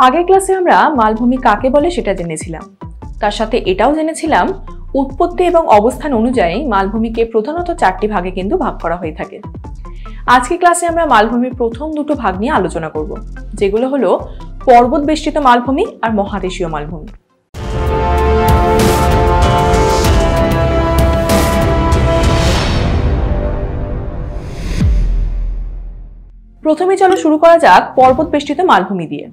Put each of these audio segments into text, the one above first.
আগের ক্লাসে আমরা মালভূমি কাকে বলে সেটা জেনেছিলাম। তার সাথে এটাও জেনেছিলাম উৎপত্তি এবং অবস্থান অনুযায়ী মালভূমিকে প্রধানত 4টি ভাগে কিন্তু ভাগ করা হয়ে থাকে। আজকে ক্লাসে আমরা মালভূমির প্রথম দুটো ভাগ নিয়ে আলোচনা করব, যেগুলো হলো পর্বত বেষ্টিত মালভূমি আর মহাদেশীয় মালভূমি। প্রথমে চলো শুরু করা যাক পর্বত বেষ্টিত মালভূমি দিয়ে।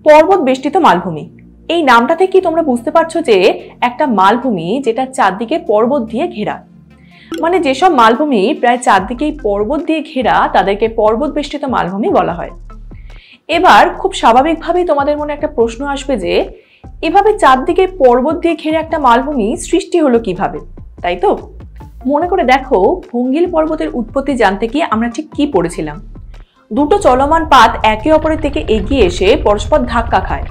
পর্বত বেষ্টিত মালভূমি এই নামটা থেকে তোমরা বুঝতে পারছো যে একটা মালভূমি যেটা চারদিকে পর্বত দিয়ে ঘেরা। মানে যেসব মালভূমি প্রায় চারদিকেই পর্বত দিয়ে ঘেরা তাদেরকে পর্বত বেষ্টিত মালভূমি বলা হয়। এবার খুব স্বাভাবিকভাবেই তোমাদের মনে একটা প্রশ্ন আসবে যে এভাবে চারদিকে পর্বত দিয়ে ঘেরা একটা মালভূমি সৃষ্টি হলো কিভাবে, তাই তো? মনে করে দেখো, ভঙ্গিল পর্বতের উৎপত্তি জানতে গিয়ে আমরা ঠিক কি পড়েছিলাম। দুটো চলমান পাত একে অপরের থেকে এগিয়ে এসে পরস্পর ধাক্কা খায়,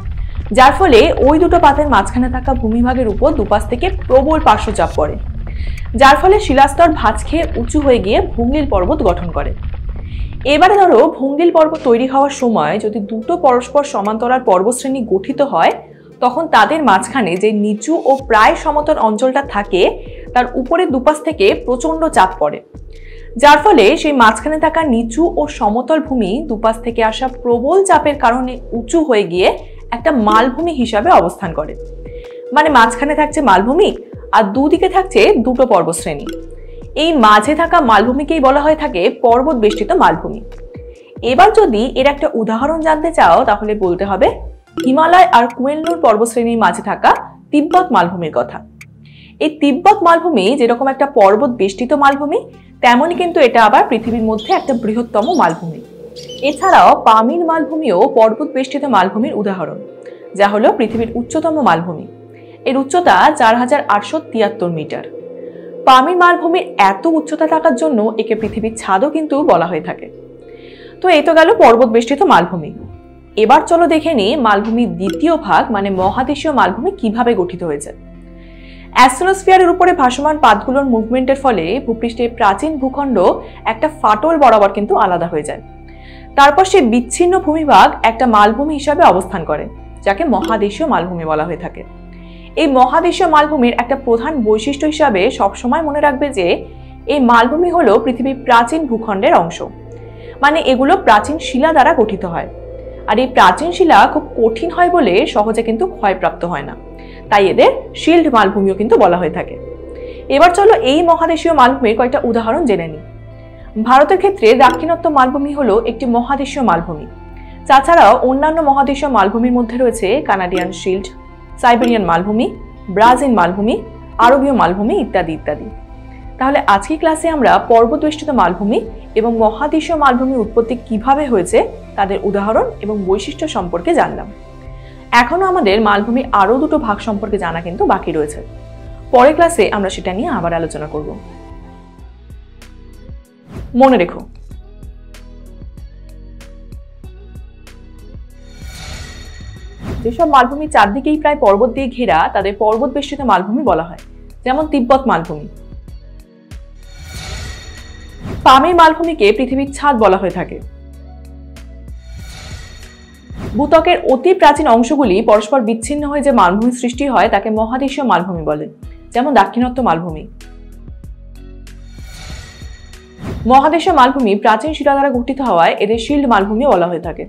যার ফলে ওই দুটো পাতের মাঝখানে থাকা ভূমিভাগের উপর দুপাশ থেকে প্রবল পার্শ্বচাপ পড়ে, যার ফলে শিলাস্তর ভাঁজ খেয়ে উঁচু হয়ে গিয়ে ভঙ্গিল পর্বত গঠন করে। এবারে ধরো, ভঙ্গিল পর্বত তৈরি হওয়ার সময় যদি দুটো পরস্পর সমান্তরাল পর্বতশ্রেণী গঠিত হয়, তখন তাদের মাঝখানে যে নিচু ও প্রায় সমতল অঞ্চলটা থাকে তার উপরে দুপাশ থেকে প্রচন্ড চাপ পড়ে, যার ফলে সেই মাঝখানে থাকা নিচু ও সমতল ভূমি দুপাশ থেকে আসা প্রবল চাপের কারণে উঁচু হয়ে গিয়ে একটা মালভূমি হিসাবে অবস্থান করে। মানে মাঝখানে থাকছে মালভূমি আর দুদিকে থাকছে দুটো পর্বতশ্রেণী। এই মাঝে থাকা মালভূমিকেই বলা হয়ে থাকে পর্বত বেষ্টিত মালভূমি। এবার যদি এর একটা উদাহরণ জানতে চাও তাহলে বলতে হবে হিমালয় আর কুয়েনলুর পর্বতশ্রেণীর মাঝে থাকা তিব্বত মালভূমির কথা। এই তিব্বত মালভূমি যেরকম একটা পর্বত বেষ্টিত মালভূমি, তেমনই কিন্তু এটা আবার পৃথিবীর মধ্যে একটা বৃহত্তম মালভূমি। এছাড়াও পামির মালভূমিও পর্বত বেষ্টিত মালভূমির উদাহরণ, যা হলো পৃথিবীর উচ্চতম মালভূমি। এর উচ্চতা 4873 মিটার। পামির মালভূমির এত উচ্চতা থাকার জন্য একে পৃথিবীর ছাদও কিন্তু বলা হয়ে থাকে। তো এই তো গেল পর্বত বেষ্টিত মালভূমি। এবার চলো দেখে নিই মালভূমির দ্বিতীয় ভাগ মানে মহাদেশীয় মালভূমি কিভাবে গঠিত হয়েছে। অ্যাস্ট্রোস্ফিয়ারের উপরে ভাসমান পাতগুলোর মুভমেন্টের ফলে ভূপৃষ্ঠের প্রাচীন ভূখণ্ড একটা ফাটল বরাবর কিন্তু আলাদা হয়ে যায়। তারপর সেই বিচ্ছিন্ন ভূমিভাগ একটা মালভূমি হিসাবে অবস্থান করে, যাকে মহাদেশীয় মালভূমি বলা হয়ে থাকে। এই মহাদেশীয় মালভূমির একটা প্রধান বৈশিষ্ট্য হিসাবে সবসময় মনে রাখবে যে এই মালভূমি হলো পৃথিবীর প্রাচীন ভূখণ্ডের অংশ। মানে এগুলো প্রাচীন শিলা দ্বারা গঠিত হয়, আর এই প্রাচীন শিলা খুব কঠিন হয় বলে সহজে কিন্তু ক্ষয়প্রাপ্ত হয় না, তাই এদের শিল্ড মালভূমিও কিন্তু বলা হয়ে থাকে। এবার চলো এই মহাদেশীয় মালভূমির কয়েকটা উদাহরণ জেনে নিই। ভারতের ক্ষেত্রে দাক্ষিণাত্য মালভূমি হলো একটি মহাদেশীয় মালভূমি। তাছাড়াও অন্যান্য মহাদেশীয় মালভূমির মধ্যে রয়েছে কানাডিয়ান শিল্ড, সাইবেরিয়ান মালভূমি, ব্রাজিল মালভূমি, আরবীয় মালভূমি ইত্যাদি ইত্যাদি। তাহলে আজকের ক্লাসে আমরা পর্বত বেষ্টিত মালভূমি এবং মহাদেশীয় মালভূমির উৎপত্তি কিভাবে হয়েছে তাদের উদাহরণ এবং বৈশিষ্ট্য সম্পর্কে জানলাম। এখনো আমাদের মালভূমির আরো দুটো ভাগ সম্পর্কে জানা কিন্তু বাকি রয়েছে। পরের ক্লাসে আমরা সেটা নিয়ে আবার আলোচনা করব। মনে রেখো, যেসব মালভূমি চারদিকেই প্রায় পর্বত দিয়ে ঘেরা তাদের পর্বত বেষ্টিত মালভূমি বলা হয়, যেমন তিব্বত মালভূমি। পামির মালভূমিকে পৃথিবীর ছাদ বলা হয়ে থাকে। ভূত্বকের অতি প্রাচীন অংশগুলি পরস্পর বিচ্ছিন্ন হয়ে যে মালভূমি সৃষ্টি হয় তাকে মহাদেশীয় মালভূমি বলে, যেমন দাক্ষিণাত্য মালভূমি। মহাদেশীয় মালভূমি প্রাচীন শিলা দ্বারা গঠিত হওয়ায় এদের শিল্ড মালভূমি বলা হয়ে থাকে।